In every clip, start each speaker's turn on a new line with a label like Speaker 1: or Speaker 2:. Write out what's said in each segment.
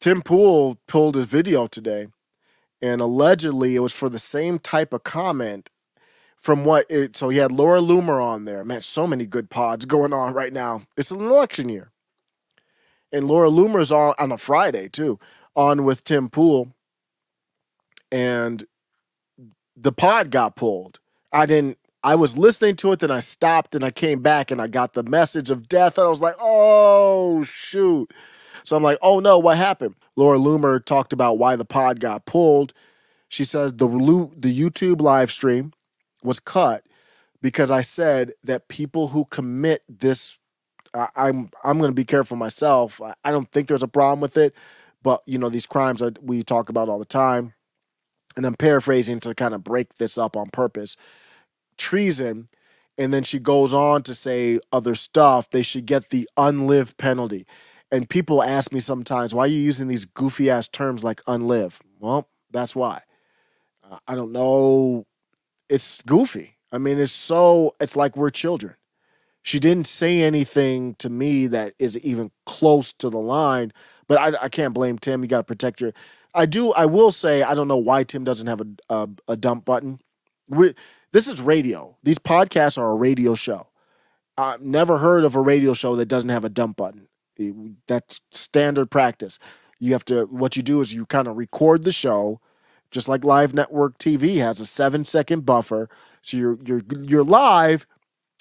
Speaker 1: Tim Pool pulled his video today, and allegedly it was for the same type of comment from what it. So he had Laura Loomer on there. Man, so many good pods going on right now. It's an election year, and Laura Loomer's on a Friday too, on with Tim Pool, and the pod got pulled. I was listening to it, then I stopped and I came back and I got the message of death. And I was like, oh, shoot. So I'm like, oh no, what happened? Laura Loomer talked about why the pod got pulled. She says the YouTube live stream was cut because I said that people who commit this, I'm going to be careful myself. I don't think there's a problem with it, but these crimes that we talk about all the time, and I'm paraphrasing to kind of break this up on purpose. Treason, and then she goes on to say other stuff. They should get the unlive penalty. And people ask me sometimes, why are you using these goofy ass terms like unlive? Well, that's why. I don't know. It's goofy. I mean, it's like we're children. She didn't say anything to me that is even close to the line, but I can't blame Tim. You got to protect your. I will say, I don't know why Tim doesn't have a dump button. This is radio. These podcasts are a radio show. I've never heard of a radio show that doesn't have a dump button. That's standard practice. What you do is you kind of record the show, just like live network TV has a 7-second buffer. So you're live,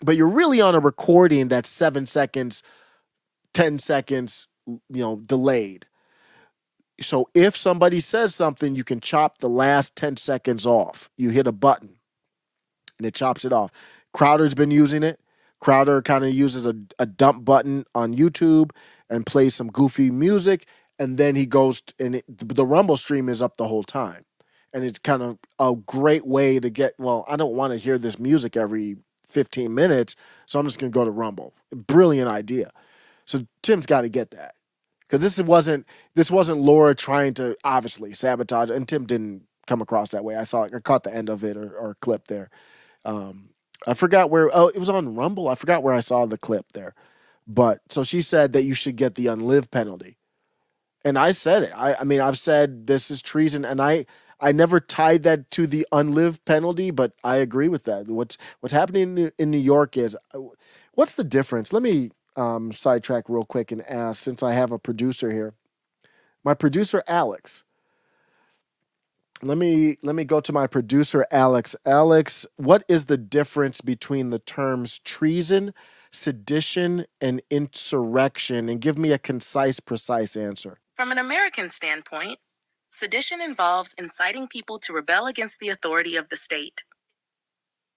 Speaker 1: but you're really on a recording that's 7 seconds, 10 seconds, delayed. So if somebody says something, you can chop the last 10 seconds off. You hit a button and it chops it off. Crowder's been using it. Crowder kind of uses a dump button on YouTube and plays some goofy music, and then he goes the Rumble stream is up the whole time. And it's kind of a great way to get, I don't want to hear this music every 15 minutes, so I'm just going to go to Rumble. Brilliant idea. So Tim's got to get that. Because this wasn't Laura trying to obviously sabotage, and Tim didn't come across that way. I caught the end of it or clip there. I forgot where. Oh, it was on Rumble. I forgot where I saw the clip there. But so she said that you should get the unlive penalty, and I said it. I mean, I've said this is treason, and I never tied that to the unlive penalty, but I agree with that. What's happening in New York is, what's the difference? Let me sidetrack real quick and ask, since I have a producer here, my producer Alex. Let me go to my producer Alex. Alex, what is the difference between the terms treason, sedition, and insurrection? And give me a concise, precise answer.
Speaker 2: From an American standpoint, sedition involves inciting people to rebel against the authority of the state.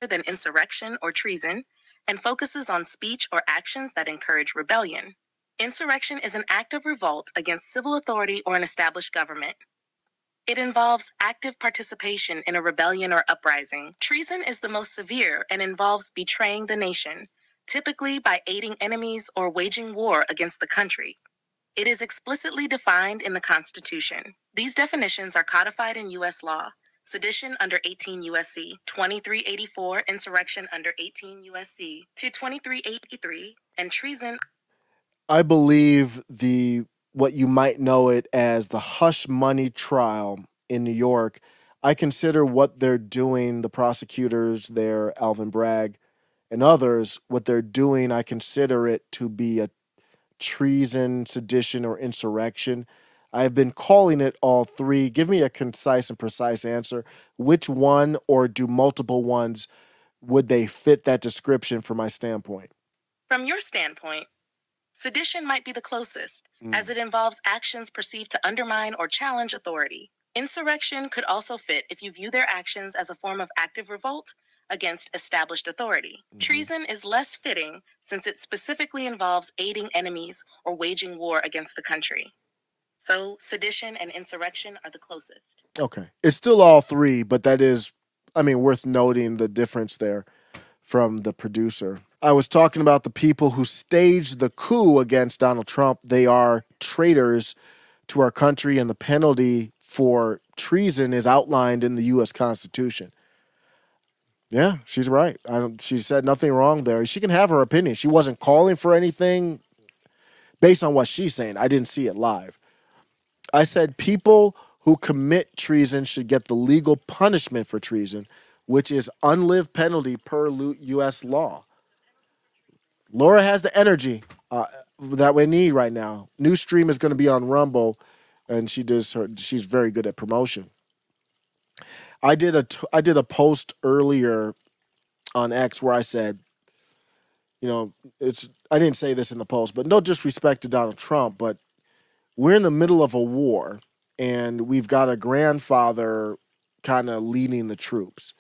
Speaker 2: Than insurrection or treason, and focuses on speech or actions that encourage rebellion. Insurrection is an act of revolt against civil authority or an established government. It involves active participation in a rebellion or uprising. Treason is the most severe and involves betraying the nation, typically by aiding enemies or waging war against the country. It is explicitly defined in the Constitution. These definitions are codified in U.S. law. Sedition under 18 U.S.C. 2384, insurrection under 18 U.S.C. 22383, and treason.
Speaker 1: I believe what you might know it as the hush money trial in New York. I consider what they're doing, the prosecutors there, Alvin Bragg and others, what they're doing, I consider it to be a treason, sedition, or insurrection. I've been calling it all three. Give me a concise and precise answer. Which one, or do multiple ones, would they fit that description from my standpoint?
Speaker 2: From your standpoint, sedition might be the closest, as it involves actions perceived to undermine or challenge authority. Insurrection could also fit if you view their actions as a form of active revolt against established authority. Treason is less fitting since it specifically involves aiding enemies or waging war against the country. So sedition and insurrection are the closest.
Speaker 1: Okay. It's still all three, but that is, worth noting the difference there from the producer. I was talking about the people who staged the coup against Donald Trump. They are traitors to our country, and the penalty for treason is outlined in the U.S. Constitution. Yeah, she's right. She said nothing wrong there. She can have her opinion. She wasn't calling for anything based on what she's saying. I didn't see it live. I said people who commit treason should get the legal punishment for treason, which is unlived penalty per U.S. law. Laura has the energy that we need right now. New stream is going to be on Rumble, and she's very good at promotion. I did a post earlier on X where I said, you know, I didn't say this in the post, but no disrespect to Donald Trump, but we're in the middle of a war, and we've got a grandfather kind of leading the troops,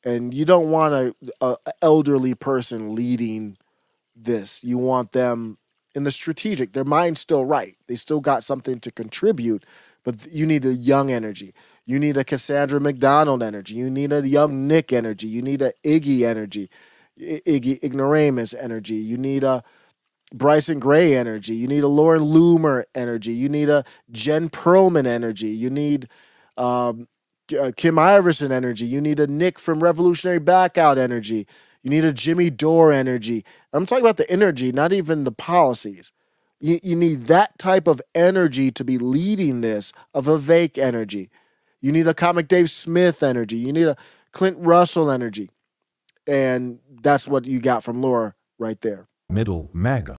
Speaker 1: and you don't want a elderly person leading this. You want them in the strategic. Their mind's still right. They still got something to contribute, but you need a young energy. You need a Cassandra McDonald energy. You need a young Nick energy. You need a Iggy energy, Ignoramus energy. You need a Bryson Gray energy. You need a Laura Loomer energy. You need a Jen Perlman energy. You need Kim Iverson energy. You need a Nick from Revolutionary Blackout energy. You need a Jimmy Dore energy. I'm talking about the energy, not even the policies. You need that type of energy to be leading this, of Vivek energy. You need a Comic Dave Smith energy. You need a Clint Russell energy. And that's what you got from Laura right there.
Speaker 2: Middle MAGA.